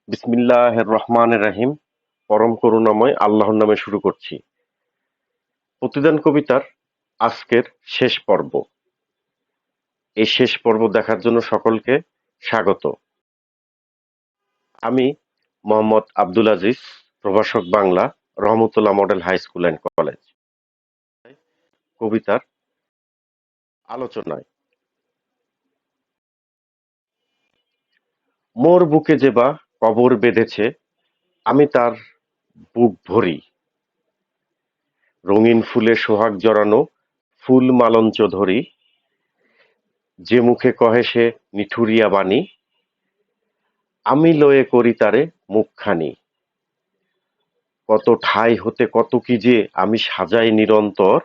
বিসমিল্লাহির রহমানির রহিম। পরম করুণাময় আল্লাহর নামে শুরু করছি। প্রতিদান কবিতার আজকের শেষ পর্ব। এই শেষ পর্ব দেখার জন্য সকলকে স্বাগত। আমি মোহাম্মদ আব্দুল আজিজ, প্রভাষক Bangla, Rahmatullah model high school and college. কবিতার আলোচনায় মোর বুকে যে বা কবর বেঁধেছে, আমি তার বুক ভরি। রঙিন ফুলে সোহাগ জড়ানো ফুল মালঞ্চ ধরি, যে মুখে কহে সে নিঠুরিয়া বাণী, আমি লয়ে করি তারে মুখখানি। কত ঠাই হতে কত কি যে আমি সাজাই নিরন্তর,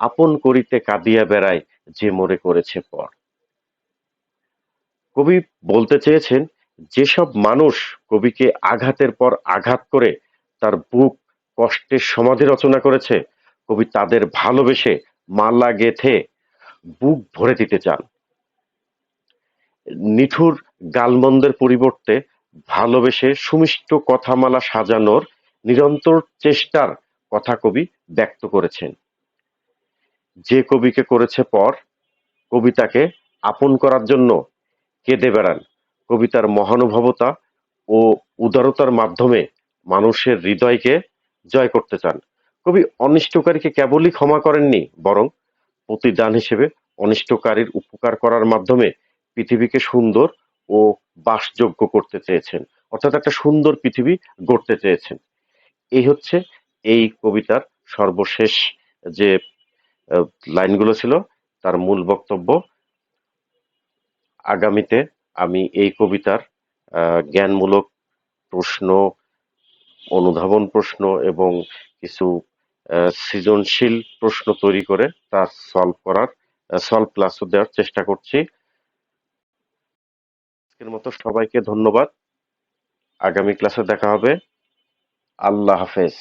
আপন করিতে কাঁদিয়া বেড়াই যে মোরে করেছে পর। কবি বলতে চেয়েছেন, যেসব মানুষ কবিকে আঘাতের পর আঘাত করে তার বুক কষ্টের সমাধি রচনা করেছে, কবি তাদের ভালোবেসে মালা গেঁথে বুক ভরে দিতে চান। নিঠুর গালমন্দের পরিবর্তে ভালোবেসে সুমিষ্ট কথামালা সাজানোর নিরন্তর চেষ্টার কথা কবি ব্যক্ত করেছেন। যে কবিকে করেছে পর, কবি তাকে আপন করার জন্য কেঁদে বেড়ান। কবিতার মহানুভবতা ও উদারতার মাধ্যমে মানুষের হৃদয়কে জয় করতে চান। কবি অনিষ্টকারীকে কেবলই ক্ষমা করেননি, বরং প্রতিদান হিসেবে অনিষ্টকারীর উপকার করার মাধ্যমে পৃথিবীকে সুন্দর ও বাসযোগ্য করতে চেয়েছেন। অর্থাৎ একটা সুন্দর পৃথিবী গড়তে চেয়েছেন। এই হচ্ছে এই কবিতার সর্বশেষ যে আহ, লাইনগুলো ছিল, তার মূল বক্তব্য। আগামীতে আমি এই কবিতার জ্ঞানমূলক প্রশ্ন, অনুধাবন প্রশ্ন এবং কিছু সৃজনশীল প্রশ্ন তৈরি করে তা সলভ ক্লাসও দেওয়ার চেষ্টা করছি। আজকের মতো সবাইকে ধন্যবাদ। আগামী ক্লাসে দেখা হবে। আল্লাহ হাফেজ।